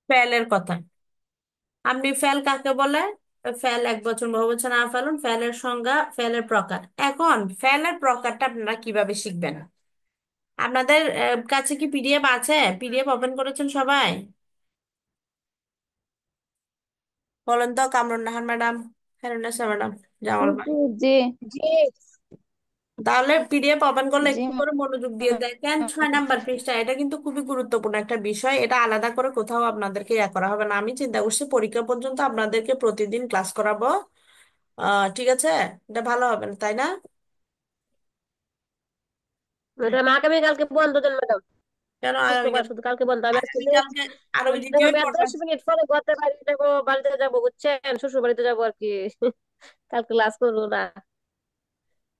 ফেলের কথা। আপনি ফেল কাকে বলে? ফেল এক বছর বহু বছর না ফেলুন, ফেলের সংজ্ঞা, ফেলের প্রকার। এখন ফেলের প্রকারটা আপনারা কিভাবে শিখবেন? আপনাদের কাছে কি পিডিএফ আছে? পিডিএফ ওপেন করেছেন সবাই? বলেন তো, কামরুন নাহার ম্যাডাম, হেরুন্নেসা ম্যাডাম, জি জামাল ভাই। জি জি জি। তাহলে পিডিএফ ওপেন করলে জি একটু করে মনোযোগ দিয়ে দেখেন, 6 নাম্বার পৃষ্ঠা। এটা কিন্তু খুবই গুরুত্বপূর্ণ একটা বিষয়, এটা আলাদা করে কোথাও আপনাদেরকে ইয়া করা হবে না। আমি চিন্তা করছি পরীক্ষা পর্যন্ত আপনাদেরকে প্রতিদিন ক্লাস করাবো। ঠিক আছে? এটা ভালো হবে না, তাই না? ম্যাডাম, আগামীকালকে বন্ধ দেন ম্যাডাম। কেন শুক্রবার আগামীকাল? শুধু, কালকে বন্ধ। আমি আজকে আগামীকালকে আরবি দ্বিতীয় আমি আর পড়া। 10 মিনিট পরে ঘরে বাড়িতে যাবো, বুঝছেন? শ্বশুর বাড়িতে যাবো আর কি। কালকে ক্লাস করবো না।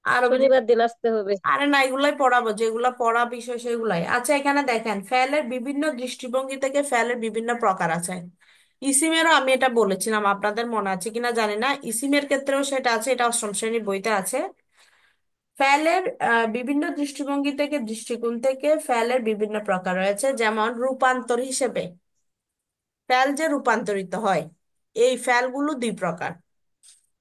আরবি শনিবার দিন আসতে হবে। আরে না, এগুলাই পড়াবো, যেগুলা পড়া বিষয় সেগুলাই। আচ্ছা, এখানে দেখেন ফেলের বিভিন্ন দৃষ্টিভঙ্গি থেকে ফেলের বিভিন্ন প্রকার আছে। ইসিমেরও আমি এটা বলেছিলাম, আপনাদের মনে আছে কিনা জানি না, ইসিমের ক্ষেত্রেও সেটা আছে, এটা অষ্টম শ্রেণীর বইতে আছে। ফেলের বিভিন্ন দৃষ্টিভঙ্গি থেকে, দৃষ্টিকোণ থেকে ফেলের বিভিন্ন প্রকার রয়েছে, যেমন রূপান্তর হিসেবে ফেল যে রূপান্তরিত হয়, এই ফেলগুলো দুই প্রকার।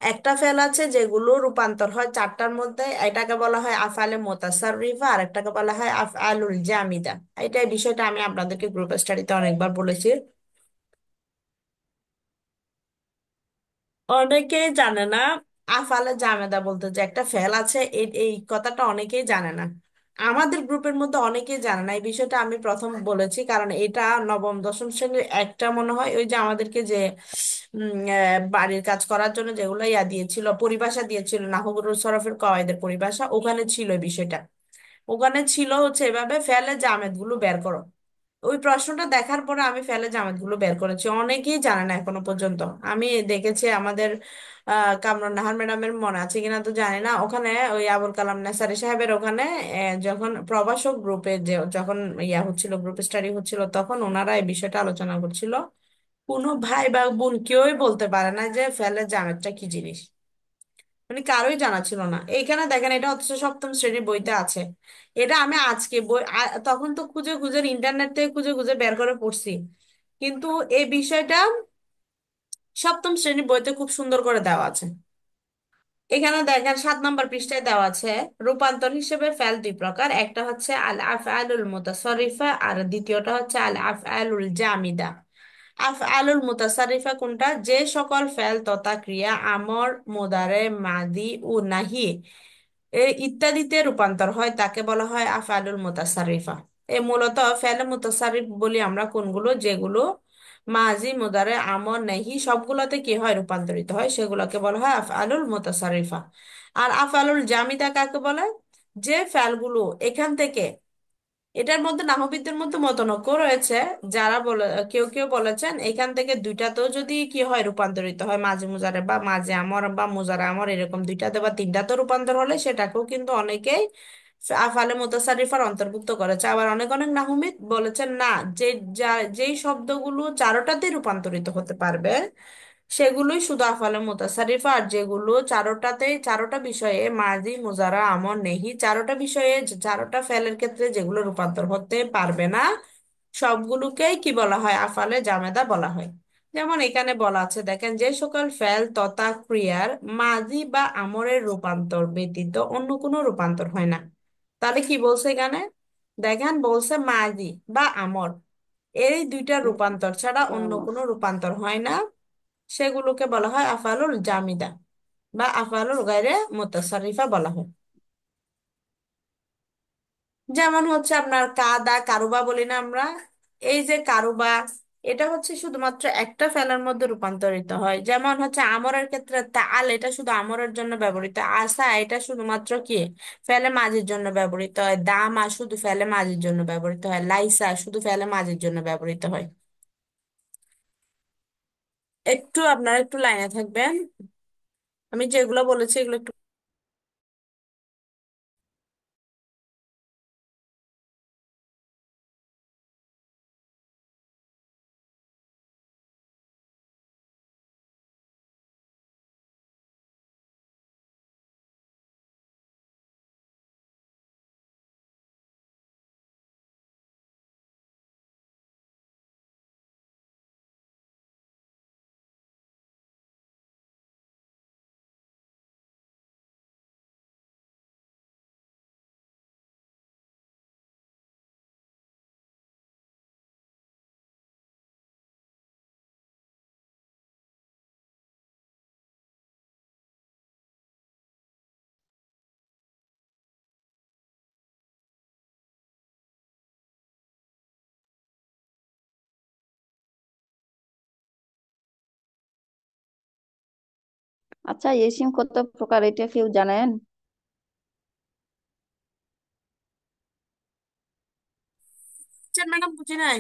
একটা ফেল আছে যেগুলো রূপান্তর হয় চারটার মধ্যে, এটাকে বলা হয় আফআলে মুতাসাররিফা, আর একটাকে বলা হয় আফআলুল জামিদা। এটা এই বিষয়টা আমি আপনাদেরকে গ্রুপ স্টাডিতে অনেকবার বলেছি। অনেকেই জানে না আফআলে জামেদা বলতে যে একটা ফেল আছে, এই এই কথাটা অনেকেই জানে না। আমাদের গ্রুপের মধ্যে অনেকেই জানে না এই বিষয়টা, আমি প্রথম বলেছি কারণ এটা নবম দশম শ্রেণীর একটা মনে হয় ওই যে আমাদেরকে যে বাড়ির কাজ করার জন্য যেগুলো ইয়া দিয়েছিল, পরিভাষা দিয়েছিল, নাহবুরুল সরফের কওয়াইদের পরিভাষা, ওখানে ছিল এই বিষয়টা। ওখানে ছিল হচ্ছে এভাবে ফেলে জামেদ গুলো বের করো। ওই প্রশ্নটা দেখার পরে আমি ফেলে জামাত গুলো বের করেছি, অনেকেই জানে না এখনো পর্যন্ত। আমি দেখেছি আমাদের কামরুন নাহার ম্যাডামের মনে আছে কিনা তো জানি না, ওখানে ওই আবুল কালাম নেসারি সাহেবের ওখানে যখন প্রভাষক গ্রুপে যে যখন ইয়া হচ্ছিল, গ্রুপ স্টাডি হচ্ছিল, তখন ওনারা এই বিষয়টা আলোচনা করছিল। কোনো ভাই বা বোন কেউই বলতে পারে না যে ফেলে জামেতটা কি জিনিস, মানে কারোই জানা ছিল না। এইখানে দেখেন, এটা হচ্ছে সপ্তম শ্রেণীর বইতে আছে। এটা আমি আজকে বই তখন তো খুঁজে খুঁজে ইন্টারনেট থেকে খুঁজে খুঁজে বের করে পড়ছি, কিন্তু এই বিষয়টা সপ্তম শ্রেণীর বইতে খুব সুন্দর করে দেওয়া আছে। এখানে দেখেন 7 নাম্বার পৃষ্ঠায় দেওয়া আছে রূপান্তর হিসেবে ফেল দুই প্রকার, একটা হচ্ছে আল আফআলুল মুতাসাররিফা আর দ্বিতীয়টা হচ্ছে আল আফআলুল জামিদা। আফআলুল মুতাসাররিফা কোনটা? যে সকল ফেল তথা ক্রিয়া আমর, মুদারে, মাদি ও নাহি ইত্যাদিতে রূপান্তর হয় তাকে বলা হয় আফআলুল মুতাসাররিফা। এ মূলত ফেলে মুতাসাররিফ বলি আমরা কোনগুলো, যেগুলো মাজি, মুদারে, আমর, নাহি সবগুলোতে কি হয়, রূপান্তরিত হয়, সেগুলোকে বলা হয় আফআলুল মুতাসাররিফা। আর আফআলুল জামিদা কাকে বলে? যে ফেলগুলো এখান থেকে, এটার মধ্যে নাহবিদদের মধ্যে মতনৈক্য রয়েছে। যারা বলে, কেউ কেউ বলেছেন এখান থেকে দুইটাতেও যদি কি হয়, রূপান্তরিত হয়, মাঝে মুজারে বা মাঝে আমর বা মুজারে আমর, এরকম দুইটাতে বা তিনটাতে রূপান্তর হলে সেটাকেও কিন্তু অনেকেই আফআলে মুতাসাররিফার অন্তর্ভুক্ত করেছে। আবার অনেক অনেক নাহমিদ বলেছেন না, যে যেই শব্দগুলো চারোটাতে রূপান্তরিত হতে পারবে সেগুলোই শুধু আফআলে মুতাসাররিফা, আর যেগুলো চারোটাতেই, চারোটা বিষয়ে মাজি, মুজারা, আমর, নেহি, চারোটা বিষয়ে, চারোটা ফেলের ক্ষেত্রে যেগুলো রূপান্তর হতে পারবে না, সবগুলোকেই কি বলা হয়, আফআলে জামেদা বলা হয়। যেমন এখানে বলা আছে দেখেন, যে সকল ফেল তথা ক্রিয়ার মাজি বা আমরের রূপান্তর ব্যতীত অন্য কোনো রূপান্তর হয় না। তাহলে কি বলছে এখানে? দেখেন বলছে মাজি বা আমর, এই দুইটা রূপান্তর ছাড়া অন্য কোনো রূপান্তর হয় না, সেগুলোকে বলা হয় আফআলুল জামিদা বা আফআলুল গায়রে মুতাসাররিফা বলা হয়। যেমন হচ্ছে আপনার কাদা, কারুবা বলি না আমরা, এই যে কারুবা, এটা হচ্ছে শুধুমাত্র একটা ফেলার মধ্যে রূপান্তরিত হয়। যেমন হচ্ছে আমরের ক্ষেত্রে তাল, এটা শুধু আমরের জন্য ব্যবহৃত হয়। আসা, এটা শুধুমাত্র কি ফেলে মাঝির জন্য ব্যবহৃত হয়। দামা শুধু ফেলে মাঝির জন্য ব্যবহৃত হয়। লাইসা শুধু ফেলে মাঝির জন্য ব্যবহৃত হয়। একটু আপনারা একটু লাইনে থাকবেন, আমি যেগুলো বলেছি এগুলো একটু আচ্ছা, এই সিম কত প্রকার এটা কেউ জানেন? ম্যাডাম বুঝি নাই।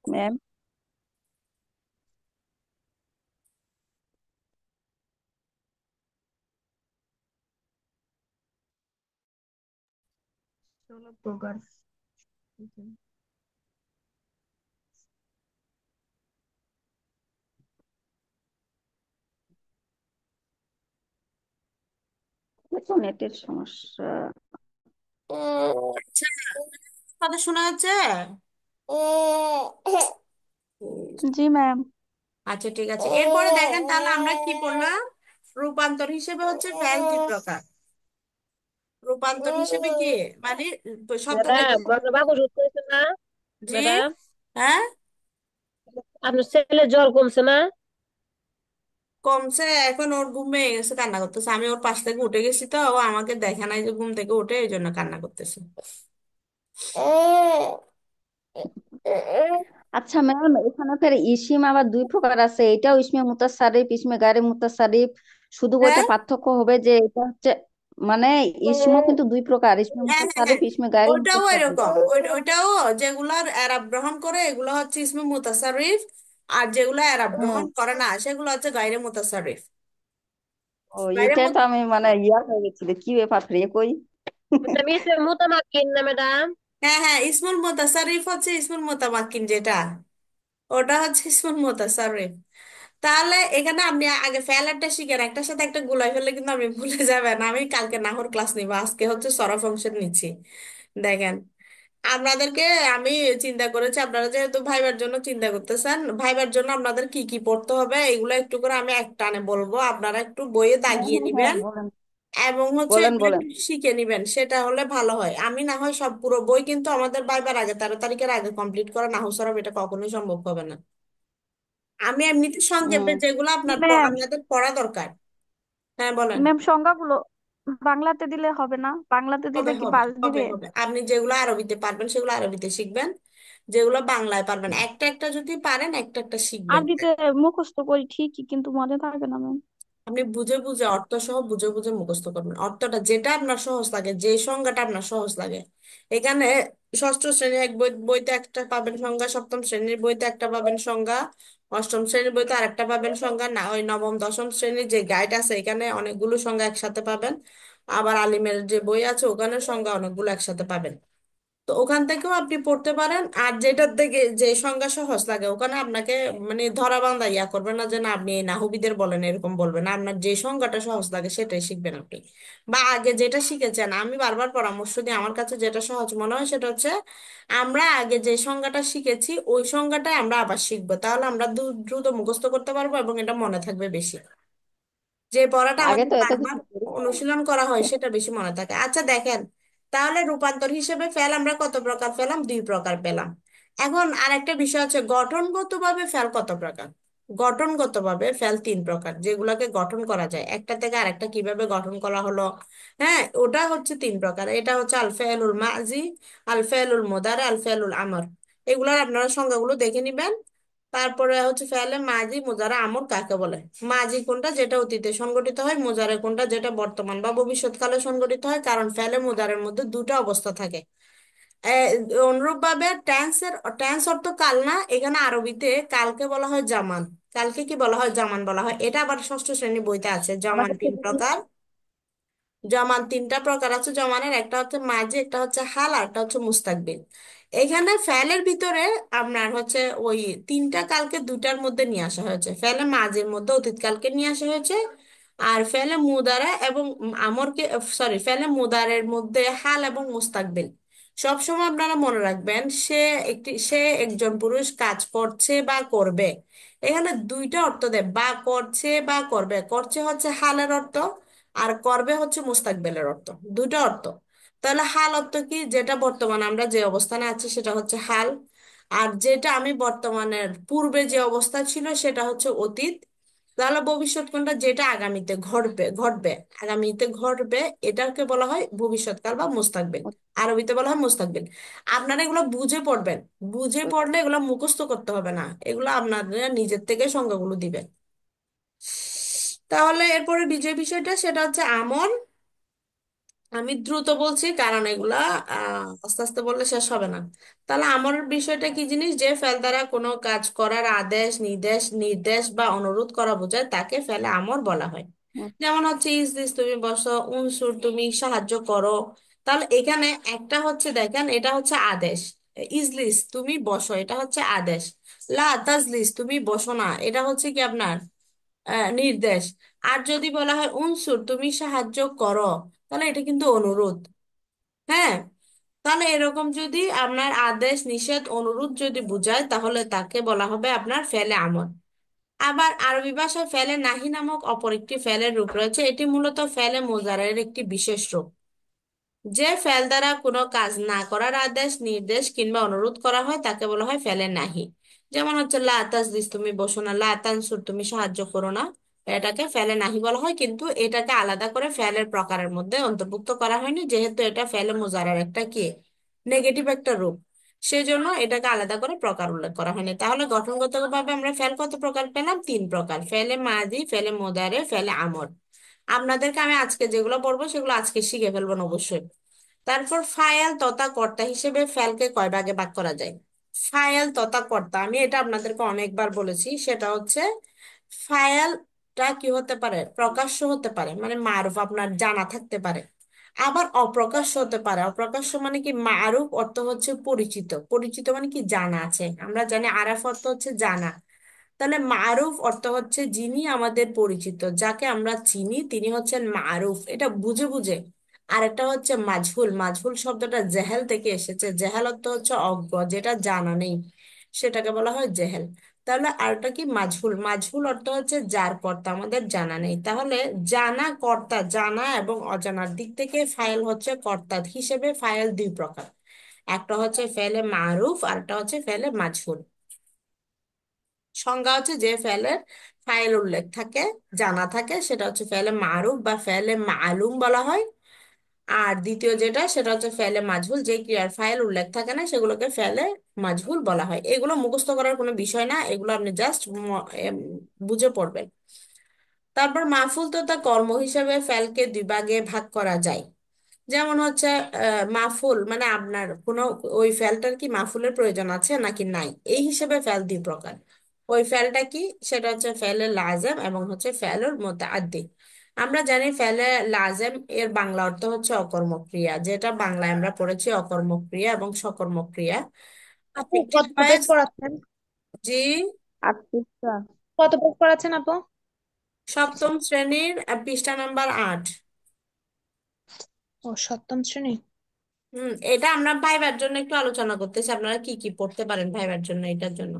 ম্যাম, ষোলো প্রকার। তো নেটের সমস্যা। আচ্ছা, কথা শোনা যাচ্ছে? জি ম্যাম। আচ্ছা ঠিক আছে, এরপরে দেখেন তাহলে আমরা কি পড়লাম। রূপান্তর হিসেবে হচ্ছে ফেল দুই প্রকার। রূপান্তর হিসেবে কি মানে শব্দটা ম্যাডাম, আপনার বাবু সুস্থ হয়েছে না? জি। ম্যাডাম, হ্যাঁ, আপনার ছেলের জ্বর কমছে না? কমছে। এখন ওর ঘুম ভেঙে গেছে, কান্না করতেছে। আমি ওর পাশ থেকে উঠে গেছি, তো ও আমাকে দেখে নাই যে ঘুম থেকে উঠে, এই জন্য কান্না করতেছে। আচ্ছা ম্যাম, এখানে ফের ইসিম আবার দুই প্রকার আছে, এটাও ইসমে মুতাসারিফ ইসমে গায়রে মুতাসারিফ। শুধু বইতে হ্যাঁ, পার্থক্য হবে যে এটা হচ্ছে মানে ইসমও কিন্তু দুই প্রকার, ইসমে হ্যাঁ, হ্যাঁ, মুতাসারিফ হ্যাঁ, ইসমে গায়রে ওইটাও মুতাসারিফ। এরকম। ওইটাও যেগুলার এরাব গ্রহণ করে এগুলো হচ্ছে ইসমে মুতাসারিফ। আর যেগুলো এরাব গ্রহণ হুম। করে না সেগুলো হচ্ছে গায়রে মুতাসারিফ। ও, গায়রে এটাই মুত তো আমি মানে ইয়া হয়ে গেছিল, কি ব্যাপার রে কই। ম্যাডাম, ইসে মুতামাক্কিন না ম্যাডাম? হ্যাঁ, হ্যাঁ, ইসমুল মুতাসারিফ হচ্ছে ইসমুল মুতামাক্কিন যেটা, ওটা হচ্ছে ইসমুল মুতাসারিফ। তাহলে এখানে আপনি আগে ফেলারটা শিখেন, একটার সাথে একটা গুলাই ফেললে কিন্তু আপনি ভুলে যাবেন। আমি কালকে নাহর ক্লাস নিব, আজকে হচ্ছে সরফ অংশের নিচ্ছি। দেখেন, আপনাদেরকে আমি চিন্তা করেছি, আপনারা যেহেতু ভাইবার জন্য চিন্তা করতেছেন, ভাইবার জন্য আপনাদের কি কি পড়তে হবে এগুলো একটু করে আমি এক টানে বলবো, আপনারা একটু বইয়ে হ্যাঁ দাগিয়ে হ্যাঁ হ্যাঁ, নিবেন বলেন। এবং হচ্ছে বলেন এগুলো বলেন। একটু শিখে নিবেন, সেটা হলে ভালো হয়। আমি না হয় সব পুরো বই কিন্তু আমাদের ভাইবার আগে 13 তারিখের আগে কমপ্লিট করা নাহু সরফ এটা কখনোই সম্ভব হবে না। আমি এমনিতে সংক্ষেপে যেগুলো আপনার ম্যাম, আপনাদের পড়া দরকার। হ্যাঁ বলেন। ম্যাম সংজ্ঞাগুলো বাংলাতে দিলে হবে না? বাংলাতে দিলে হবে, কি হবে, বাস হবে, দিবে? হবে, আপনি যেগুলো আরবিতে পারবেন সেগুলো আরবিতে শিখবেন, যেগুলো বাংলায় পারবেন একটা একটা যদি পারেন একটা একটা শিখবেন। আরবিতে মুখস্থ করি ঠিকই, কিন্তু মনে থাকে না ম্যাম। আপনি বুঝে বুঝে অর্থ সহ বুঝে বুঝে মুখস্থ করবেন, অর্থটা যেটা আপনার সহজ লাগে, যে সংজ্ঞাটা আপনার সহজ লাগে। এখানে ষষ্ঠ শ্রেণীর এক বইতে একটা পাবেন সংজ্ঞা, সপ্তম শ্রেণীর বইতে একটা পাবেন সংজ্ঞা, অষ্টম শ্রেণীর বইতে আরেকটা পাবেন সংজ্ঞা, না ওই নবম দশম শ্রেণীর যে গাইড আছে এখানে অনেকগুলো সংজ্ঞা একসাথে পাবেন। আবার আলিমের যে বই আছে ওখানে সংজ্ঞা অনেকগুলো একসাথে পাবেন। তো ওখান থেকেও আপনি পড়তে পারেন, আর যেটার থেকে যে সংজ্ঞা সহজ লাগে ওখানে আপনাকে মানে ধরা বান্ধা ইয়া করবেন না যে না আপনি এই নাহুবিদের বলেন এরকম বলবেন না, আপনার যে সংজ্ঞাটা সহজ লাগে সেটাই শিখবেন আপনি। বা আগে যেটা শিখেছেন, আমি বারবার পরামর্শ দিই, আমার কাছে যেটা সহজ মনে হয় সেটা হচ্ছে আমরা আগে যে সংজ্ঞাটা শিখেছি ওই সংজ্ঞাটাই আমরা আবার শিখবো, তাহলে আমরা দ্রুত মুখস্থ করতে পারবো এবং এটা মনে থাকবে বেশি। যে পড়াটা আগে আমাদের তো এত বারবার কিছু করি নাই। অনুশীলন করা হয় সেটা বেশি মনে থাকে। আচ্ছা দেখেন, তাহলে রূপান্তর হিসেবে ফেল আমরা কত প্রকার পেলাম? দুই প্রকার পেলাম। এখন আরেকটা বিষয় আছে, গঠনগতভাবে ফেল কত প্রকার? গঠনগতভাবে ফেল তিন প্রকার, যেগুলোকে গঠন করা যায় একটা থেকে আরেকটা কিভাবে গঠন করা হলো। হ্যাঁ, ওটা হচ্ছে তিন প্রকার। এটা হচ্ছে আল ফেলুল মাজি, আল ফেলুল মুদারে, আল ফেলুল আমর। এগুলার আপনারা সংজ্ঞাগুলো দেখে নিবেন। তারপরে হচ্ছে ফেলে মাজি মুজারা আমর কাকে বলে। মাজি কোনটা? যেটা অতীতে সংঘটিত হয়। মুজারে কোনটা? যেটা বর্তমান বা ভবিষ্যৎকালে সংঘটিত হয়, কারণ ফেলে মুজারের মধ্যে দুটো অবস্থা থাকে। অনুরূপ ভাবে টেন্স অর্থ কাল না, এখানে আরবিতে কালকে বলা হয় জামান। কালকে কি বলা হয়? জামান বলা হয়। এটা আবার ষষ্ঠ শ্রেণী বইতে আছে, জামান আমাদের তিন থেকে প্রকার। জমান তিনটা প্রকার আছে জমানের, একটা হচ্ছে মাঝি, একটা হচ্ছে হাল, আর একটা হচ্ছে মুস্তাকবিল। এখানে ফেলের ভিতরে আপনার হচ্ছে ওই তিনটা কালকে দুটার মধ্যে নিয়ে আসা হয়েছে। ফেলে মাঝির মধ্যে অতীত কালকে নিয়ে আসা হয়েছে, আর ফেলে মুদারা এবং আমরকে, সরি, ফেলে মুদারের মধ্যে হাল এবং মুস্তাকবিল। সবসময় আপনারা মনে রাখবেন, সে একজন পুরুষ কাজ করছে বা করবে। এখানে দুইটা অর্থ দেয়, বা করছে বা করবে। করছে হচ্ছে হালের অর্থ, আর করবে হচ্ছে মুস্তাকবেলের অর্থ। দুটো অর্থ। তাহলে হাল অর্থ কি? যেটা বর্তমানে আমরা যে অবস্থানে আছি সেটা হচ্ছে হাল। আর যেটা আমি বর্তমানের পূর্বে যে অবস্থা ছিল সেটা হচ্ছে অতীত। তাহলে ভবিষ্যৎ কোনটা? যেটা আগামীতে ঘটবে ঘটবে, আগামীতে ঘটবে, এটাকে বলা হয় ভবিষ্যৎকাল বা মুস্তাকবিল। আরবিতে বলা হয় মুস্তাকবিল। আপনারা এগুলো বুঝে পড়বেন, বুঝে পড়লে এগুলো মুখস্থ করতে হবে না, এগুলো আপনারা নিজের থেকে সংজ্ঞাগুলো দিবেন। তাহলে এরপরে বিজয় বিষয়টা সেটা হচ্ছে আমন। আমি দ্রুত বলছি কারণ এগুলা আস্তে আস্তে বললে শেষ হবে না। তাহলে আমার বিষয়টা কি জিনিস? যে ফেল দ্বারা কোনো কাজ করার আদেশ, নির্দেশ নির্দেশ বা অনুরোধ করা বোঝায় তাকে ফেলে আমর বলা হয়। যেমন হচ্ছে ইজ দিস, তুমি বসো, উনসুর, তুমি সাহায্য করো। তাহলে এখানে একটা হচ্ছে দেখেন, এটা হচ্ছে আদেশ। ইজলিস, তুমি বসো, এটা হচ্ছে আদেশ। লা তাজলিস, তুমি বসো না, এটা হচ্ছে কি আপনার নির্দেশ। আর যদি বলা হয় উনসুর, তুমি সাহায্য করো, তাহলে এটা কিন্তু অনুরোধ। হ্যাঁ, তাহলে এরকম যদি আপনার আদেশ, নিষেধ, অনুরোধ যদি বুঝায় তাহলে তাকে বলা হবে আপনার ফেলে আমর। আবার আরবি ভাষায় ফেলে নাহি নামক অপর একটি ফেলের রূপ রয়েছে, এটি মূলত ফেলে মোজারের একটি বিশেষ রূপ। যে ফেল দ্বারা কোনো কাজ না করার আদেশ, নির্দেশ কিংবা অনুরোধ করা হয় তাকে বলা হয় ফেলে নাহি। যেমন হচ্ছে লা তাজলিস, তুমি বসো না, লা তানসুর, তুমি সাহায্য করো না। এটাকে ফেলে নাহি বলা হয়, কিন্তু এটাকে আলাদা করে ফেলের প্রকারের মধ্যে অন্তর্ভুক্ত করা হয়নি, যেহেতু এটা ফেলে মুজারার একটা কি নেগেটিভ একটা রূপ। সেজন্য এটাকে আলাদা করে প্রকার উল্লেখ করা হয়নি। তাহলে গঠনগত ভাবে আমরা ফেল কত প্রকার পেলাম? 3 প্রকার: ফেলে মাজি, ফেলে মোদারে, ফেলে আমর। আপনাদেরকে আমি আজকে যেগুলো পড়বো সেগুলো আজকে শিখে ফেলবেন অবশ্যই। তারপর ফাইল তথা কর্তা হিসেবে ফেলকে কয় ভাগে ভাগ করা যায়? ফাইল তথা কর্তা, আমি এটা আপনাদেরকে অনেকবার বলেছি, সেটা হচ্ছে ফাইলটা কি হতে পারে? প্রকাশ্য হতে পারে, মানে মারুফ, আপনার জানা থাকতে পারে। আবার অপ্রকাশ্য হতে পারে। অপ্রকাশ্য মানে কি? মারুফ অর্থ হচ্ছে পরিচিত, পরিচিত মানে কি জানা আছে, আমরা জানি আরাফ অর্থ হচ্ছে জানা। তাহলে মারুফ অর্থ হচ্ছে যিনি আমাদের পরিচিত, যাকে আমরা চিনি, তিনি হচ্ছেন মারুফ, এটা বুঝে বুঝে। আর একটা হচ্ছে মাজহুল। মাজহুল শব্দটা জেহেল থেকে এসেছে। জেহেল অর্থ হচ্ছে অজ্ঞ, যেটা জানা নেই, সেটাকে বলা হয় জেহেল। তাহলে আরটা কি? মাজহুল। মাজহুল অর্থ হচ্ছে যার কর্তা আমাদের জানা নেই। তাহলে জানা, কর্তা, জানা এবং অজানার দিক থেকে ফাইল হচ্ছে কর্তা হিসেবে ফাইল 2 প্রকার। একটা হচ্ছে ফেলে মারুফ, আর একটা হচ্ছে ফেলে মাজহুল। সংজ্ঞা হচ্ছে যে ফেলের ফাইল উল্লেখ থাকে, জানা থাকে, সেটা হচ্ছে ফেলে মারুফ বা ফেলে মালুম বলা হয়। আর দ্বিতীয় যেটা, সেটা হচ্ছে ফেলে মাজহুল, যে ক্রিয়ার ফাইল উল্লেখ থাকে না সেগুলোকে ফেলে মাজহুল বলা হয়। এগুলো মুখস্থ করার কোনো বিষয় না, এগুলো আপনি জাস্ট বুঝে পড়বেন। তারপর মাফুল তথা কর্ম হিসেবে ফেলকে 2 ভাগে ভাগ করা যায়। যেমন হচ্ছে মাফুল মানে আপনার কোনো ওই ফেলটার কি মাফুলের প্রয়োজন আছে নাকি নাই, এই হিসেবে ফেল 2 প্রকার। ওই ফেলটা কি? সেটা হচ্ছে ফেলে লাজেম এবং হচ্ছে ফেলুল মুতাআদ্দি। আমরা জানি ফেলে লাজেম এর বাংলা অর্থ হচ্ছে অকর্মক্রিয়া, যেটা বাংলায় আমরা পড়েছি অকর্মক্রিয়া এবং সকর্মক্রিয়া। আপু একটি কত পেজ ভয়েস। পড়াচ্ছেন? জি, আচ্ছা। কত পেজ পড়াচ্ছেন আপু? সপ্তম শ্রেণীর পৃষ্ঠা নাম্বার 8। ও, সপ্তম শ্রেণী। এটা আমরা ভাইবার জন্য একটু আলোচনা করতেছি, আপনারা কি কি পড়তে পারেন ভাইবার জন্য, এটার জন্য।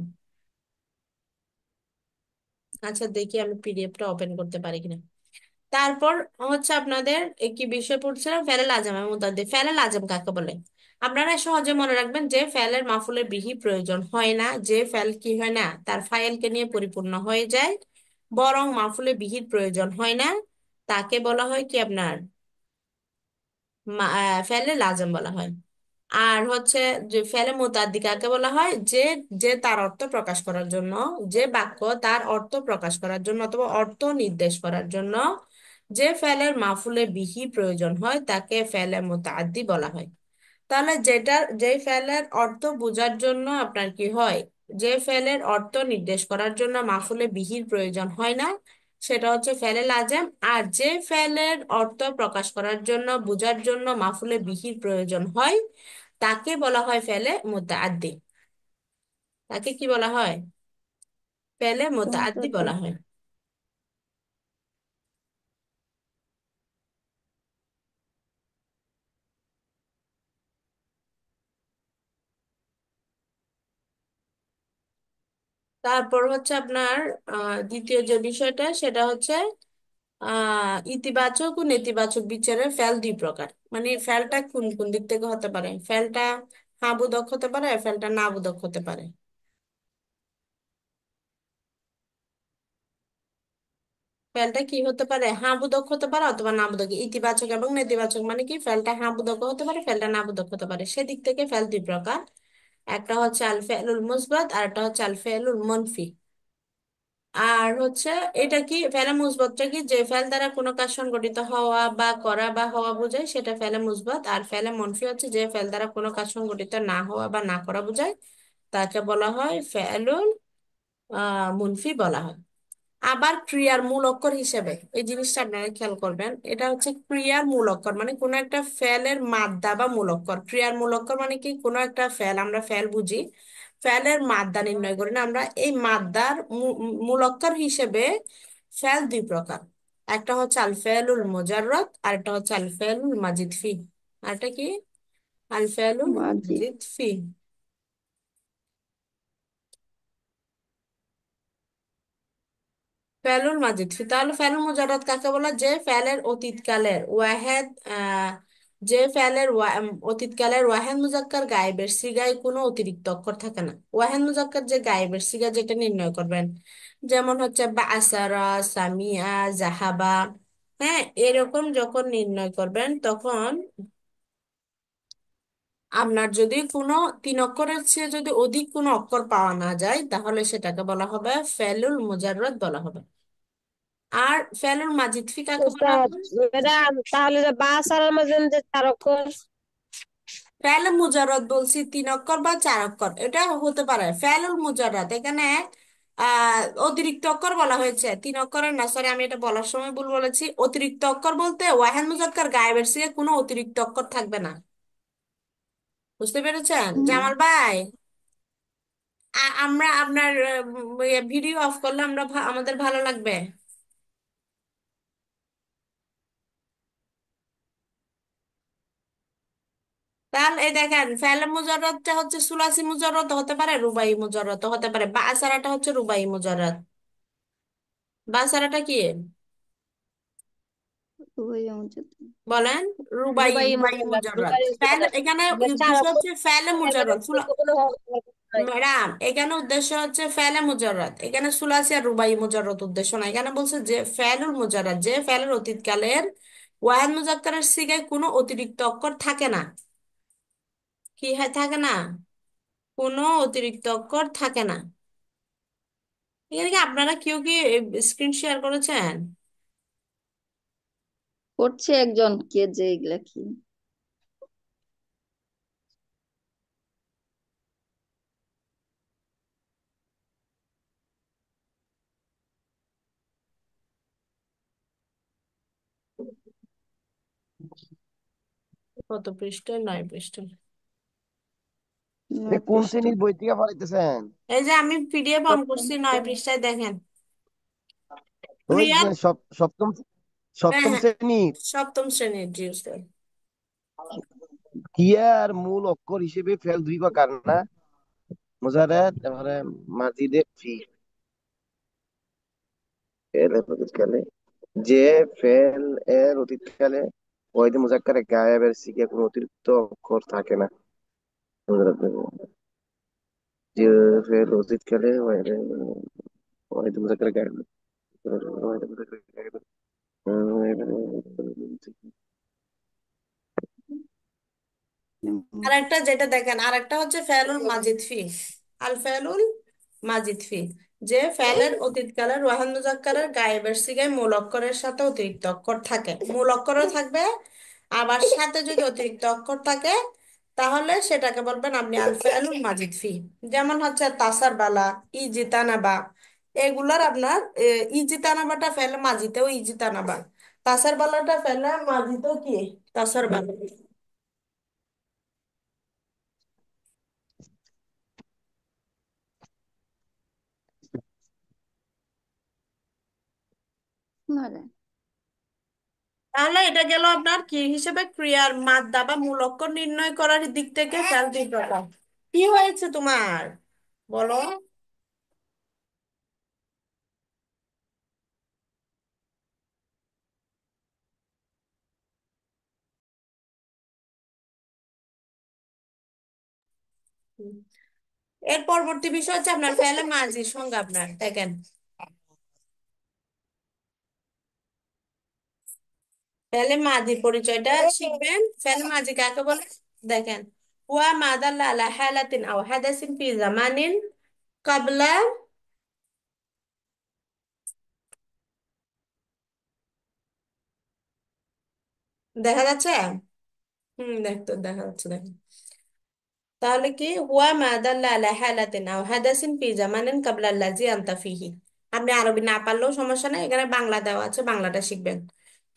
আচ্ছা, দেখি আমি পিডিএফটা ওপেন করতে পারি কিনা। তারপর হচ্ছে আপনাদের কি বিষয় পড়ছিলাম? ফেলেল আজম এবং মুতাদ্দি। ফেলেল আজম কাকে বলে? আপনারা সহজে মনে রাখবেন যে ফেলের মাফুলের বিহি প্রয়োজন হয় না, যে ফেল কি হয় না তার ফাইলকে নিয়ে পরিপূর্ণ হয়ে যায়, বরং মাফুলের বিহির প্রয়োজন হয় না, তাকে বলা হয় কি আপনার ফেলে লাজম বলা হয়। আর হচ্ছে যে ফেলে মুতাদ্দি কাকে বলা হয়? যে যে তার অর্থ প্রকাশ করার জন্য, যে বাক্য তার অর্থ প্রকাশ করার জন্য অথবা অর্থ নির্দেশ করার জন্য যে ফেলের মাফুলে বিহি প্রয়োজন হয় তাকে ফেলে মুতাদ্দি বলা হয়। তাহলে যে ফেলের অর্থ বোঝার জন্য আপনার কি হয়, যে ফেলের অর্থ নির্দেশ করার জন্য মাফুলে বিহির প্রয়োজন হয় না, সেটা হচ্ছে ফেলে লাজেম। আর যে ফেলের অর্থ প্রকাশ করার জন্য, বোঝার জন্য মাফুলে বিহির প্রয়োজন হয় তাকে বলা হয় ফেলে মুতাআদ্দি। তাকে কি বলা হয়? ফেলে মুতাআদ্দি বলা হয়। তারপর হচ্ছে আপনার দ্বিতীয় যে বিষয়টা সেটা হচ্ছে ইতিবাচক ও নেতিবাচক বিচারে ফেল 2 প্রকার। মানে ফেলটা কোন কোন দিক থেকে হতে পারে? ফেলটা হ্যাঁ বোধক হতে পারে, ফেলটা না বোধক হতে পারে। ফেলটা কি হতে পারে, হ্যাঁ বোধক হতে পারে অথবা না বোধক, ইতিবাচক এবং নেতিবাচক। মানে কি, ফেলটা হ্যাঁ বোধক হতে পারে, ফেলটা না বোধক হতে পারে। সেদিক থেকে ফেল দুই প্রকার, একটা হচ্ছে আল ফেলুল মুসবাত আর একটা হচ্ছে আল ফেলুল মনফি। আর হচ্ছে এটা কি, ফেলে মুসবাতটা কি, যে ফেল দ্বারা কোনো কাজ সংগঠিত হওয়া বা করা বা হওয়া বোঝায় সেটা ফেলে মুসবাত। আর ফেলে মনফি হচ্ছে যে ফেল দ্বারা কোনো কাজ সংগঠিত না হওয়া বা না করা বোঝায়, তাকে বলা হয় ফেলুল মুনফি বলা হয়। আবার ক্রিয়ার মূল অক্ষর হিসেবে এই জিনিসটা আপনারা খেয়াল করবেন, এটা হচ্ছে ক্রিয়ার মূল অক্ষর, মানে কোনো একটা ফেলের মাদ্দা বা মূল অক্ষর। ক্রিয়ার মূল অক্ষর মানে কি, কোনো একটা ফেল, আমরা ফেল বুঝি, ফেলের মাদ্দা নির্ণয় করি না আমরা, এই মাদ্দার মূল অক্ষর হিসেবে ফেল দুই প্রকার। একটা হচ্ছে আল ফেলুল মুজাররদ আর একটা হচ্ছে আল ফেলুল মাজিদ ফি। আর একটা কি, আল ফেলুল মাজি। মাজিদ ফি। ফেলুল মাজিদ ফি, তাহলে ফেলুল মুজাররদ কাকে বলে, যে ফেলের অতীতকালের ওয়াহেদ যে ফেলের অতীতকালের ওয়াহেদ মুজাক্কার গায়েবের সিগায় কোনো অতিরিক্ত অক্ষর থাকে না। ওয়াহেদ মুজাক্কার যে গায়েবের সিগা, যেটা নির্ণয় করবেন, যেমন হচ্ছে বাসারা, সামিয়া, জাহাবা, হ্যাঁ, এরকম যখন নির্ণয় করবেন তখন আপনার যদি কোনো তিন অক্ষরের চেয়ে যদি অধিক কোনো অক্ষর পাওয়া না যায়, তাহলে সেটাকে বলা হবে ফেলুল মুজাররদ বলা হবে। আর ফেলুল মাজিদ ফি কাকে বলা উস্তাদ, হয়? ম্যাডাম তাহলে যে বা সারার মাঝে যে 4 অক্ষর। ফেলুল মুজাররদ বলছি, তিন অক্ষর বা চার অক্ষর, এটা হতে পারে ফেলুল মুজাররদ। এখানে অতিরিক্ত অক্ষর বলা হয়েছে, তিন অক্ষরের না, সরি আমি এটা বলার সময় ভুল বলেছি। অতিরিক্ত অক্ষর বলতে ওয়াহেদ মুজাক্কার গায়েবের সিগে কোনো অতিরিক্ত অক্ষর থাকবে না। বুঝতে পেরেছেন হুম। জামাল ভাই? আমরা আপনার ভিডিও অফ করলে আমরা আমাদের ভালো লাগবে। তাহলে এই দেখেন, ফেলে মুজাররদটা হচ্ছে সুলাসি মুজাররদ হতে পারে, রুবাই মুজাররদ হতে পারে। বা আসারাটা হচ্ছে রুবাই মুজাররদ। বা আসারাটা কি ওই আমার বলেন? রুবাই, রুবাই রুবাই মুজাররদ, মুজাররদ। রুবাই ফেল মুজাররদ। এখানে এটা চার উদ্দেশ্য অক্ষর হচ্ছে ফেলে এর মধ্যে মুজাররদ। কোনো নাই। ম্যাডাম এখানে উদ্দেশ্য হচ্ছে ফেলে মুজাররদ, এখানে সুলাসি আর রুবাই মুজাররদ উদ্দেশ্য না। এখানে বলছে যে ফেলুল মুজাররদ, যে ফেলের অতীতকালের ওয়াহেদ মুজাক্কারের সিগায় কোনো অতিরিক্ত অক্ষর থাকে না। কি হয়, থাকে না? কোনো অতিরিক্ত অক্ষর থাকে না। এখানে কি আপনারা কেউ কি স্ক্রিন শেয়ার করেছেন? করছে একজন, কে যে এগুলা কি। কত পৃষ্ঠায়, 9 পৃষ্ঠায়। নয় কোন পৃষ্ঠা শ্রেণীর বই থেকে পড়াইতেছেন? এই যে আমি পিডিএফ অন সপ্তম করছি, নয় শ্রেণী। পৃষ্ঠায় দেখেন। ওই ক্রিয়ার, যে সপ্তম হ্যাঁ সপ্তম হ্যাঁ, শ্রেণীর সপ্তম শ্রেণীর, জি স্যার। ক্রিয়ার মূল অক্ষর হিসেবে ফেল দুই প্রকার না, মুজারাদ এবারে মাজিদে ফি। ফেলের অতীতকালে, যে ফেল এর অতীতকালে ওয়াহিদ মুজাক্কারে গায়েবের সিগে কোনো অতিরিক্ত অক্ষর থাকে না। যে ফেল অতীতকালে ওয়াহিদ মুজাক্কারে গায়েব, ওয়াহিদ মুজাক্কারে গায়েব। আর একটা যেটা দেখেন, আর একটা হচ্ছে ফেলুল মাজিদ ফি। আল ফেলুল মাজিদ ফি, যে ফেলের অতীতকালের ওয়াহেদ মুজাক্কারের গায়েবের সিগায় মূল অক্ষরের সাথে অতিরিক্ত অক্ষর থাকে, মূল অক্ষরও থাকবে, আবার সাথে যদি অতিরিক্ত অক্ষর থাকে, তাহলে সেটাকে বলবেন আপনি আল ফেলুল মাজিদ ফি। যেমন হচ্ছে তাসার বালা, ইজিতানাবা, এগুলার আপনার ইজিতানাবাটা ফেলে মাজিতেও ইজিতানাবা, তাসার বালাটা ফেলে মাজিতেও কি তাসার বালা। মানে তাহলে এটা গেল আপনার কি হিসেবে, ক্রিয়ার মাদ্দা বা মূল অক্ষর নির্ণয় করার দিক থেকে ফেল দুই প্রকার। কি হয়েছে তোমার, বলো? হুম। এর পরবর্তী বিষয় হচ্ছে আপনার ফেলে মাঝির সঙ্গে আপনার দেখেন। ফেলে মাদি পরিচয়টা শিখবেন। ফেলে মাদি কাকে বলে? দেখেন, হুয়া মা দাল্লা আলা হালাতিন আও হাদাসিন ফি জামানিন ক্বাবলা, দেখা যাচ্ছে? দেখতো দেখা যাচ্ছে, দেখেন। তাহলে কি, হুয়া মা দাল্লা আলা হালাতিন আও হাদাসিন ফি জামানিন ক্বাবলা আল্লাযী আনতা ফীহি। আপনি আরবি না পারলেও সমস্যা নাই, এখানে বাংলা দেওয়া আছে, বাংলাটা শিখবেন।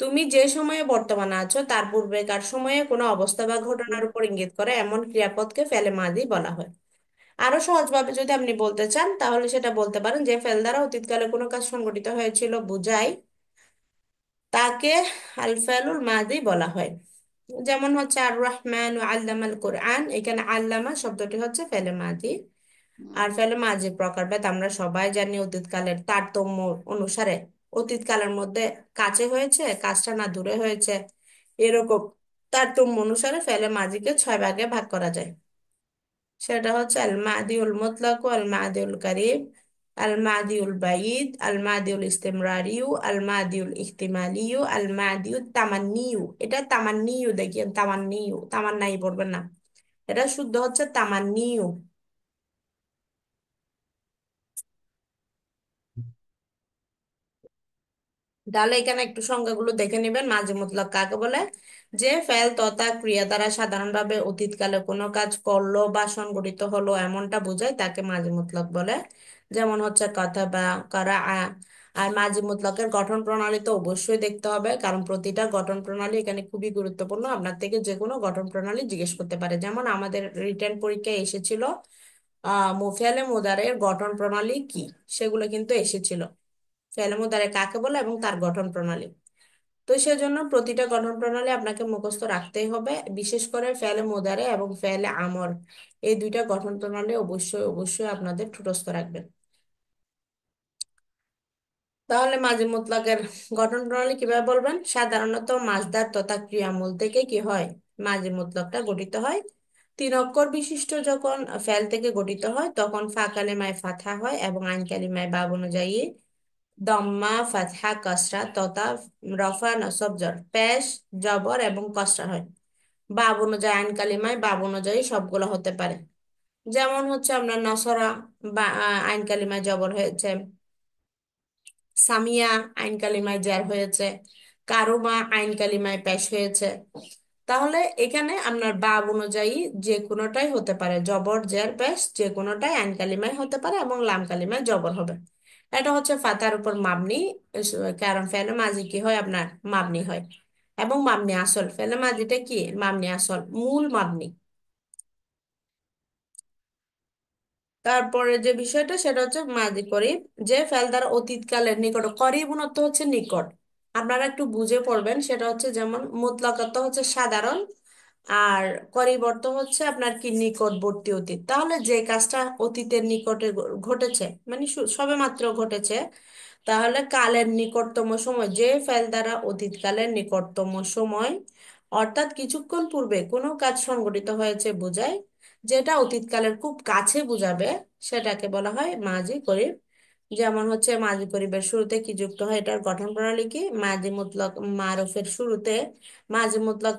তুমি যে সময়ে বর্তমানে আছো তার পূর্বেকার সময়ে কোনো অবস্থা বা ঘটনার উপর ইঙ্গিত করে এমন ক্রিয়াপদকে ফেলে মাদি বলা হয়। আরো সহজভাবে যদি আপনি বলতে চান তাহলে সেটা বলতে পারেন যে ফেল দ্বারা অতীতকালে কোনো কাজ সংঘটিত হয়েছিল বুঝায় তাকে আল ফেলুল মাদি বলা হয়। যেমন হচ্ছে আর রহমান আল্লামাল কোরআন, এখানে আল্লামা শব্দটি হচ্ছে ফেলে মাদি। আর ফেলে মাঝির প্রকারভেদ আমরা সবাই জানি, অতীতকালের তারতম্য অনুসারে অতীতকালের মধ্যে কাছে হয়েছে কাজটা না দূরে হয়েছে, এরকম তারতম্য অনুসারে ফেলে মাঝিকে 6 ভাগে ভাগ করা যায়। সেটা হচ্ছে আল মাদিউল মুতলাক, আল মাদিউল কারিব, আল মাদিউল বাঈদ, আল মাদিউল ইস্তিমরারিউ, আল মাদিউল ইহতিমালিউ, আল মাদিউল তামান্নিউ। এটা তামান্নিউ, দেখিয়েন তামান্নিউ, তামান্নাই পড়বেন না, এটা শুদ্ধ হচ্ছে তামান্নিউ। তাহলে এখানে একটু সংজ্ঞাগুলো দেখে নেবেন। মাঝি মুতলাক কাকে বলে? যে ফেল তথা ক্রিয়া দ্বারা সাধারণভাবে অতীতকালে কোনো কাজ করলো বা সংঘটিত হলো এমনটা বোঝায় তাকে মাঝি মুতলাক বলে। যেমন হচ্ছে কথা বা করা আর মাঝি মুতলাকের গঠন প্রণালী তো অবশ্যই দেখতে হবে, কারণ প্রতিটা গঠন প্রণালী এখানে খুবই গুরুত্বপূর্ণ। আপনার থেকে যে কোনো গঠন প্রণালী জিজ্ঞেস করতে পারে, যেমন আমাদের রিটেন পরীক্ষায় এসেছিল ফেলে মুদারের গঠন প্রণালী কি, সেগুলো কিন্তু এসেছিল। ফেলে মুদারে কাকে বলে এবং তার গঠন প্রণালী। তো সেজন্য প্রতিটা গঠন প্রণালী আপনাকে মুখস্থ রাখতেই হবে, বিশেষ করে ফেলে মুদারে এবং ফেলে আমর, এই দুইটা গঠন প্রণালী অবশ্যই অবশ্যই আপনাদের ঠুটস্থ রাখবেন। তাহলে মাঝি মুতলাকের গঠন প্রণালী কিভাবে বলবেন? সাধারণত মাসদার তথা ক্রিয়ামূল থেকে কি হয়, মাঝি মুতলাকটা গঠিত হয়। 3 অক্ষর বিশিষ্ট যখন ফেল থেকে গঠিত হয় তখন ফা কালিমায় ফাথা হয় এবং আইন কালিমায় বাব অনুযায়ী দম্মা ফাতহা কসরা তথা রফা নসব জর পেশ জবর এবং কসরা হয়। বাব অনুযায়ী আইন কালিমায় বাব অনুযায়ী সবগুলো হতে পারে। যেমন হচ্ছে আপনার নসরা বা আইন কালিমায় জবর হয়েছে, সামিয়া আইন কালিমায় জের হয়েছে, কারুমা আইন কালিমায় পেশ হয়েছে। তাহলে এখানে আপনার বাব অনুযায়ী যে কোনোটাই হতে পারে, জবর জের পেশ যে কোনোটাই আইন কালিমায় হতে পারে এবং লাম কালিমায় জবর হবে। এটা হচ্ছে ফাতার উপর মাবনি, কারণ ফেলে মাঝি কি হয় আপনার মাবনি হয়। এবং মাবনি আসল, ফেলে মাঝিটা কি মাবনি আসল, মূল মাবনি। তারপরে যে বিষয়টা সেটা হচ্ছে মাদি করিব, যে ফেল দ্বারা অতীতকালের নিকট, করিব অর্থ হচ্ছে নিকট। আপনারা একটু বুঝে পড়বেন, সেটা হচ্ছে যেমন মুতলাক অর্থ হচ্ছে সাধারণ, আর করিব অর্থ হচ্ছে আপনার কি নিকটবর্তী অতীত। তাহলে যে কাজটা অতীতের নিকটে ঘটেছে মানে সবে মাত্র ঘটেছে, তাহলে কালের নিকটতম সময়, যে ফেল দ্বারা অতীতকালের নিকটতম সময় অর্থাৎ কিছুক্ষণ পূর্বে কোনো কাজ সংঘটিত হয়েছে বোঝায়, যেটা অতীতকালের খুব কাছে বুঝাবে, সেটাকে বলা হয় মাজি করিব। যেমন হচ্ছে মাজি করিবের শুরুতে কি যুক্ত হয়, এটার গঠন প্রণালী কি, মাজি মুতলক মারুফের শুরুতে, মাজি মুতলক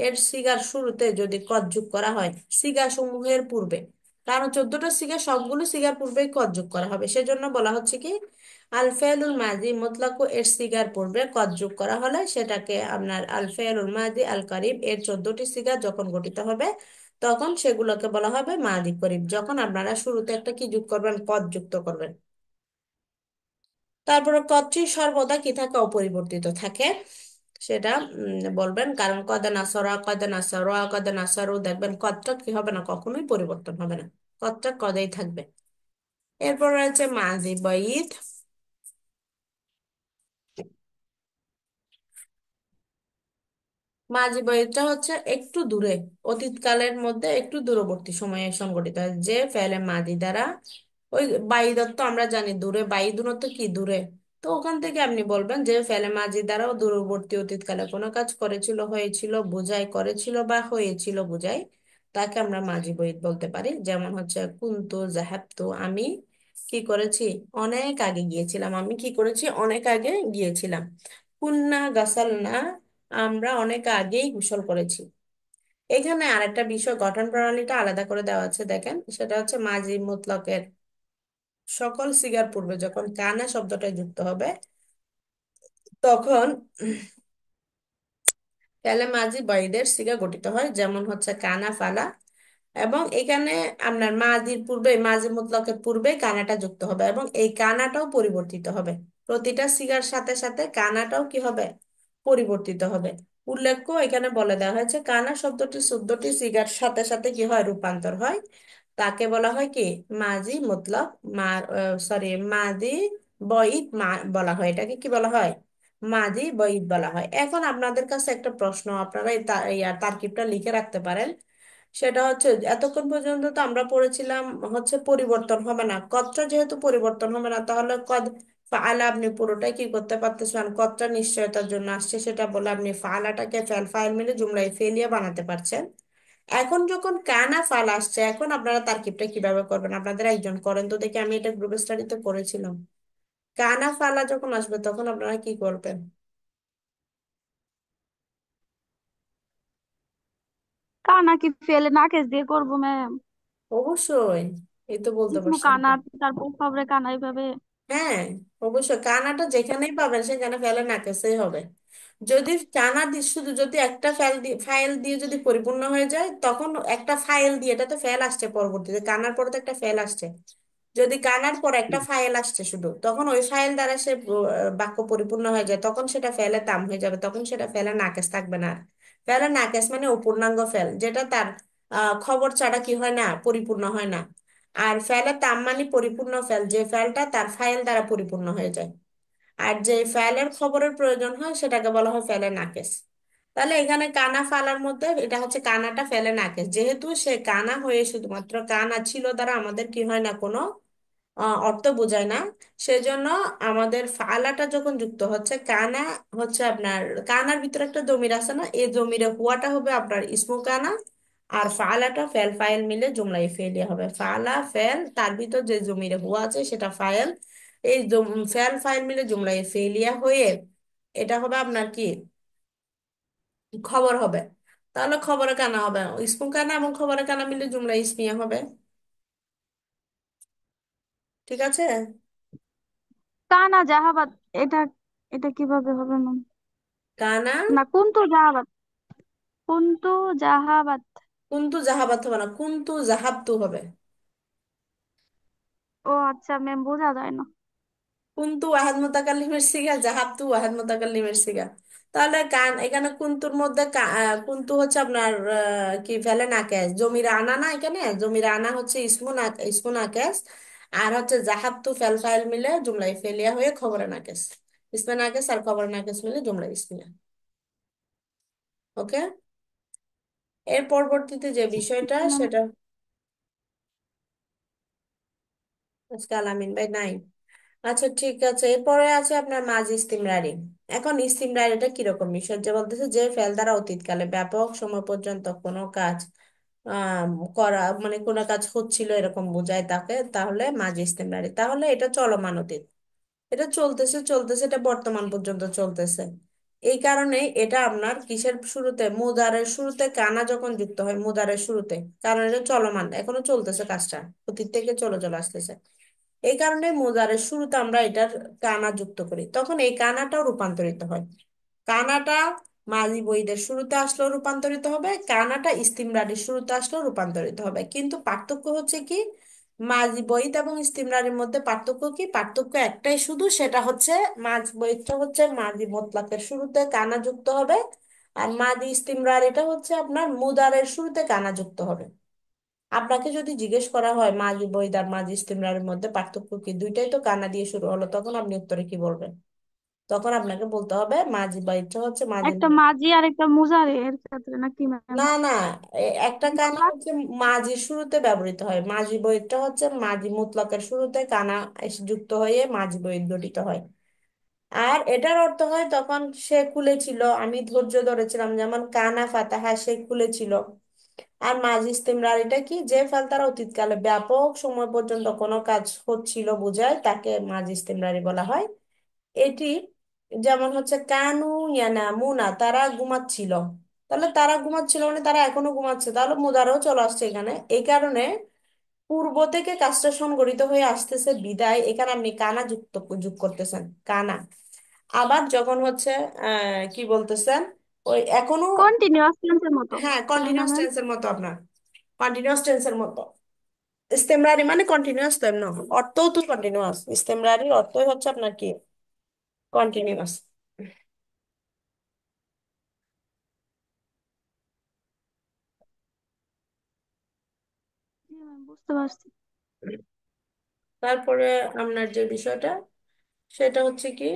এর সিগার শুরুতে যদি কদ যোগ করা হয় সিগা সমূহের পূর্বে, কারণ 14টা সিগা সবগুলো সিগার পূর্বেই কদ যোগ করা হবে, সেজন্য বলা হচ্ছে কি আল ফেলুল মাজি মুতলাক এর সিগার পূর্বে কদ যোগ করা হলে সেটাকে আপনার আল ফেলুল মাজি আল করিব এর 14টি সিগা যখন গঠিত হবে তখন সেগুলোকে বলা হবে মাদি করিব, যখন আপনারা শুরুতে একটা কি যোগ করবেন, পদ যুক্ত করবেন। তারপরে কদটি সর্বদা কি থাকে, অপরিবর্তিত থাকে, সেটা বলবেন, কারণ কদে নাসরা কদে নাসরা কদে নাসরু, দেখবেন কদটা কি হবে না, কখনোই পরিবর্তন হবে না, কদটা কদেই থাকবে। এরপর রয়েছে মাজি বঈদ। মাঝি বয়সটা হচ্ছে একটু দূরে, অতীতকালের মধ্যে একটু দূরবর্তী সময়ে সংঘটিত হয়, যে ফেলে মাদি দ্বারা, ওই বায়ু দত্ত আমরা জানি দূরে, বায়ু দূরত্ব কি দূরে, তো ওখান থেকে আপনি বলবেন যে ফেলে মাঝি দ্বারাও দূরবর্তী অতীতকালে কোনো কাজ করেছিল হয়েছিল বুঝাই, করেছিল বা হয়েছিল বুঝাই, তাকে আমরা মাঝি বৈদ বলতে পারি। যেমন হচ্ছে কুন্তু জাহাবতু, আমি কি করেছি, অনেক আগে গিয়েছিলাম, আমি কি করেছি অনেক আগে গিয়েছিলাম। কুন্না গাসালনা, আমরা অনেক আগেই গোসল করেছি। এখানে আরেকটা বিষয়, গঠন প্রণালীটা আলাদা করে দেওয়া আছে, দেখেন, সেটা হচ্ছে মাজি মুতলকের সকল সিগার পূর্বে যখন কানা শব্দটা যুক্ত হবে তখন ফেলে মাজি বয়দের সিগা গঠিত হয়, যেমন হচ্ছে কানা, ফালা। এবং এখানে আপনার মাজির পূর্বে, মাজি মুতলকের পূর্বে কানাটা যুক্ত হবে এবং এই কানাটাও পরিবর্তিত হবে। প্রতিটা সিগার সাথে সাথে কানাটাও কি হবে? পরিবর্তিত হবে। উল্লেখ্য, এখানে বলে দেওয়া হয়েছে কানা শব্দটি 14টি সিগার সাথে সাথে কি হয়? রূপান্তর হয়। তাকে বলা হয় কি? মাজি মুতলক। মা সরি, মাদি বঈদ বলা হয়। এটাকে কি বলা হয়? মাদি বঈদ বলা হয়। এখন আপনাদের কাছে একটা প্রশ্ন, আপনারা এই তারকিবটা লিখে রাখতে পারেন। সেটা হচ্ছে, এতক্ষণ পর্যন্ত তো আমরা পড়েছিলাম হচ্ছে পরিবর্তন হবে না, কদটা যেহেতু পরিবর্তন হবে না, তাহলে কদ ফাআলা আপনি পুরোটাই কি করতে পারতেছেন? কদটা নিশ্চয়তার জন্য আসছে সেটা বলে আপনি ফাআলাটাকে ফেল ফাইল মিলে জুমলায় ফেলিয়ে বানাতে পারছেন। এখন যখন কানা ফাল আসছে, এখন আপনারা তারকিবটা কিভাবে করবেন? আপনাদের একজন করেন তো দেখি, আমি এটা গ্রুপ স্টাডিতে করেছিলাম। কানা ফালা যখন আসবে তখন আপনারা কি করবেন? কানা কি ফেলে নাকেশ দিয়ে করবো ম্যাম? অবশ্যই, এই তো বলতে ইসমু পারছেন তো। কানা, তারপর খবরে কানা এইভাবে। হ্যাঁ, অবশ্যই কানাটা যেখানেই পাবেন সেখানে ফেলে নাকেসেই হবে। যদি কানা দিয়ে শুধু যদি একটা ফাইল দিয়ে যদি পরিপূর্ণ হয়ে যায়, তখন একটা ফাইল দিয়ে, এটা তো ফেল আসছে পরবর্তীতে, কানার পরে তো একটা ফেল আসছে। যদি কানার পর একটা ফাইল আসছে শুধু, তখন ওই ফাইল দ্বারা সে বাক্য পরিপূর্ণ হয়ে যায়, তখন সেটা ফেলে তাম হয়ে যাবে, তখন সেটা ফেলে নাকেস থাকবে না আর। ফেলে নাকেস মানে অপূর্ণাঙ্গ ফেল, যেটা তার খবর ছাড়া কি হয় না? পরিপূর্ণ হয় না। আর ফেলে তাম মানে পরিপূর্ণ ফেল, যে ফেলটা তার ফাইল দ্বারা পরিপূর্ণ হয়ে যায়। আর যে ফেলের খবরের প্রয়োজন হয় সেটাকে বলা হয় ফেলে নাকেস। তাহলে এখানে কানা ফালার মধ্যে এটা হচ্ছে কানাটা ফেলে নাকেস, যেহেতু সে কানা হয়ে শুধুমাত্র কানা ছিল দ্বারা আমাদের কি হয় না, কোনো অর্থ বোঝায় না। সেজন্য আমাদের ফালাটা যখন যুক্ত হচ্ছে, কানা হচ্ছে আপনার, কানার ভিতরে একটা জমির আছে না, এই জমিরে হুয়াটা হবে আপনার ইসমু কানা। আর ফালাটা ফেল ফাইল মিলে জুমলাই ফেলিয়া হবে। ফালা ফেল, তার ভিতর যে জমিরে হুয়া আছে সেটা ফাইল। এই ফেল ফাইল মিলে জুমলাই ফেলিয়া হয়ে এটা হবে আপনার কি? খবর হবে। তাহলে খবরে কানা হবে, ইসমু কানা এবং খবরে কানা মিলে জুমলা ইসমিয়া হবে। ঠিক আছে। কানা জাহাবাত, এটা এটা কিভাবে হবে ম্যাম? কানা না, কুন্তু জাহাবাত, কুন্তু জাহাবাত। কুন্তু জাহাবাত হবে না, কুন্তু জাহাবতু হবে। ও আচ্ছা ম্যাম, বোঝা যায় না। কুন্তু ওয়াহেদ মুতাকাল্লিমের সিগা, জাহাবতু ওয়াহেদ মুতাকাল্লিমের সিগা। তাহলে এখানে কুন্তুর মধ্যে কুন্তু হচ্ছে আপনার কি ফেলে নাকেস, জমির আনা না, এখানে জমির আনা হচ্ছে ইসমু নাকেস। আর হচ্ছে জাহাবতু ফেল ফাইল মিলে জুমলাই ফেলিয়া হয়ে খবরে নাকেস। ইসমে নাকেস আর খবরে নাকেস মিলে জুমলাই ইসমিয়া। ওকে। এর পরবর্তীতে যে বিষয়টা আচ্ছা ম্যাম। সেটা, আজকে আলামিন ভাই নাই। আচ্ছা ঠিক আছে, এরপরে আছে আপনার মাঝ ইস্তিমরারি। এখন ইস্তিমরারিটা কিরকম বিষয়, যে বলতেছে যে ফেল দ্বারা অতীতকালে ব্যাপক সময় পর্যন্ত কোনো কাজ আহ করা, মানে কোনো কাজ হচ্ছিল এরকম বোঝায় তাকে, তাহলে মাঝ ইস্তিমরারি। তাহলে এটা চলমান অতীত, এটা চলতেছে চলতেছে, এটা বর্তমান পর্যন্ত চলতেছে। এই কারণে এটা আপনার কিসের শুরুতে, মুদারের শুরুতে কানা যখন যুক্ত হয়, মুদারের শুরুতে, কারণ এটা চলমান, এখনো চলতেছে কাজটা, অতীত থেকে চলে চলে আসতেছে। এই কারণে মুজারের শুরুতে আমরা এটার কানা যুক্ত করি, তখন এই কানাটাও রূপান্তরিত হয়। কানাটা মাজি বইদের শুরুতে আসলেও রূপান্তরিত হবে, কানাটা ইস্তিমরারির শুরুতে আসলেও রূপান্তরিত হবে। কিন্তু পার্থক্য হচ্ছে কি? মাজি বইদ এবং ইস্তিমরারির মধ্যে পার্থক্য কি? পার্থক্য একটাই শুধু, সেটা হচ্ছে মাঝ বইদটা হচ্ছে মাজি মোতলাকের শুরুতে কানা যুক্ত হবে, আর মাজি ইস্তিমরারিটা হচ্ছে আপনার মুদারের শুরুতে কানা যুক্ত হবে। আপনাকে যদি জিজ্ঞেস করা হয় মাজি বৈদ আর মাজি ইস্তিমরারের মধ্যে পার্থক্য কি, দুইটাই তো কান্না দিয়ে শুরু হলো, তখন আপনি উত্তরে কি বলবেন? তখন আপনাকে বলতে হবে মাজি বৈদটা হচ্ছে মাজি। একটা মাঝি আর একটা মুজারে এর ক্ষেত্রে নাকি ম্যাম? না না, একটা কানা হচ্ছে মাজির শুরুতে ব্যবহৃত হয়, মাজি বৈদটা হচ্ছে মাজি মুতলাকের শুরুতে কানা এসে যুক্ত হয়ে মাজি বৈদ গঠিত হয়। আর এটার অর্থ হয় তখন সে খুলেছিল, আমি ধৈর্য ধরেছিলাম, যেমন কানা ফাতাহা, সে খুলেছিল। আর মাঝ ইস্তেমরার এটা কি? যে ফল তারা অতীতকালে ব্যাপক সময় পর্যন্ত কোনো কাজ হচ্ছিল বোঝায়, তাকে মাঝ ইস্তেমরারি বলা হয়। এটি যেমন হচ্ছে কানু ইয়ানামুনা, তারা ঘুমাচ্ছিল। তাহলে তারা ঘুমাচ্ছিল মানে তারা এখনো ঘুমাচ্ছে, তাহলে মুদারাও চলে আসছে এখানে। এই কারণে পূর্ব থেকে কাজটা সংঘটিত হয়ে আসতেছে বিদায় এখানে আপনি কানা যোগ করতেছেন, কানা। আবার যখন হচ্ছে কি বলতেছেন, ওই এখনো, কন্টিনিউয়াস টেন্সের মতো, হ্যাঁ তাই না কন্টিনিউয়াস ম্যাম? টেন্সের মতো আপনার, কন্টিনিউয়াস টেন্সের মতো। ইস্তেমরারি মানে কন্টিনিউয়াস তো এমন, অর্থও তো কন্টিনিউয়াস, ইস্তেমরারির অর্থই হচ্ছে আপনার কি, কন্টিনিউয়াস। জি ম্যাম, বুঝতে পারছি। তারপরে আপনার যে বিষয়টা সেটা হচ্ছে কি,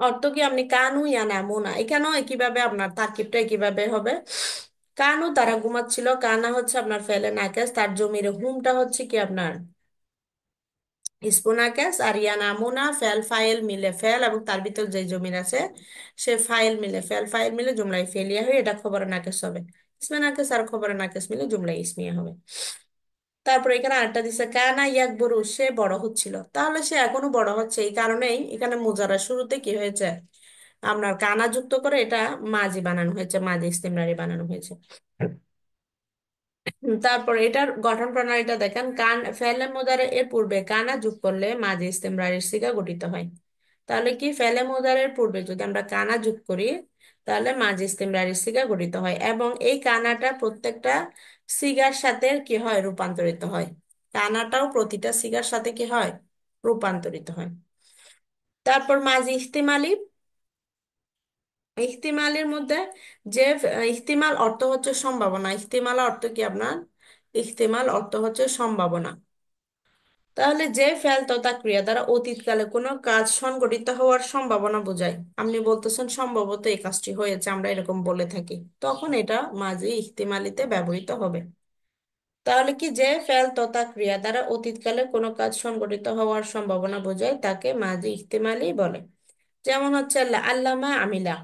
অর্থ কি আপনি কানু ইয়ানা মোনা, এখানেও একইভাবে আপনার তারকিবটা একইভাবে হবে। কানু তারা ঘুমাচ্ছিল, কানা হচ্ছে আপনার ফেলে নাকেস, তার জমির হুমটা হচ্ছে কি আপনার স্পোনাকেস, আর ইয়ানা মোনা ফেল ফাইল মিলে ফেল, এবং তার ভিতর যে জমির আছে সে ফাইল মিলে ফেল ফাইল মিলে জুমলাই ফেলিয়া হয়ে এটা খবরে নাকেস হবে। ইসমে নাকেস আর খবরে নাকেস মিলে জুমলাই ইসমিয়া হবে। তারপর এখানে আরেকটা দিছে কানা ইয়াক বড়, সে বড় হচ্ছিল, তাহলে সে এখনো বড় হচ্ছে। এই কারণেই এখানে মুজারা শুরুতে কি হয়েছে, আপনার কানা যুক্ত করে এটা মাজি বানানো হয়েছে, মাজি ইস্তেমরারি বানানো হয়েছে। তারপর এটার গঠন প্রণালীটা দেখেন, কান ফেলে মুদারে এর পূর্বে কানা যোগ করলে মাজি ইস্তেমরারির সিগা গঠিত হয়। তাহলে কি ফেলে মুদারের পূর্বে যদি আমরা কানা যোগ করি তাহলে মাজি ইস্তেমরারির সিগা গঠিত হয়, এবং এই কানাটা প্রত্যেকটা সিগার সাথে কি হয়, রূপান্তরিত হয়। কানাটাও প্রতিটা সিগার সাথে কি হয়, রূপান্তরিত হয়। তারপর মাজি ইস্তেমালি, ইহতিমালের মধ্যে যে ইহতিমাল অর্থ হচ্ছে সম্ভাবনা, ইহতিমাল অর্থ কি আপনার, ইহতিমাল অর্থ হচ্ছে সম্ভাবনা। তাহলে যে ফেল তথা ক্রিয়া দ্বারা অতীতকালে কোনো কাজ সংঘটিত হওয়ার সম্ভাবনা বোঝায়, আপনি বলতেছেন সম্ভবত এই কাজটি হয়েছে, আমরা এরকম বলে থাকি, তখন এটা মাঝে ইহতিমালিতে ব্যবহৃত হবে। তাহলে কি যে ফেল তথা ক্রিয়া দ্বারা অতীতকালে কোনো কাজ সংঘটিত হওয়ার সম্ভাবনা বোঝায় তাকে মাঝে ইহতিমালি বলে। যেমন হচ্ছে আল্লামা আমিলা,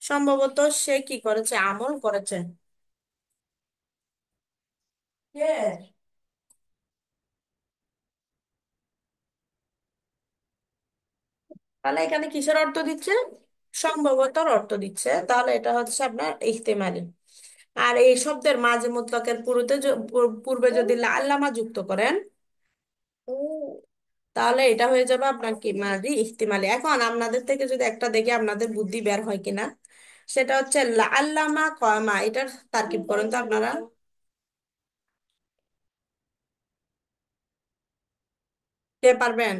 সম্ভবত সে কি করেছে, আমল করেছে। Yes. তাহলে এখানে কিসের অর্থ দিচ্ছে, সম্ভবতর অর্থ দিচ্ছে, তাহলে এটা হচ্ছে আপনার ইহতেমালি। আর এই শব্দের মাঝে মুতলকের পূর্বে যদি আল্লামা যুক্ত করেন তাহলে এটা হয়ে যাবে আপনার কি মাঝি ইহতিমালি। এখন আপনাদের থেকে যদি একটা দেখে আপনাদের বুদ্ধি বের হয় কিনা, সেটা হচ্ছে আল্লামা কমা, এটার তারকিব করেন তো আপনারা, কে পারবেন?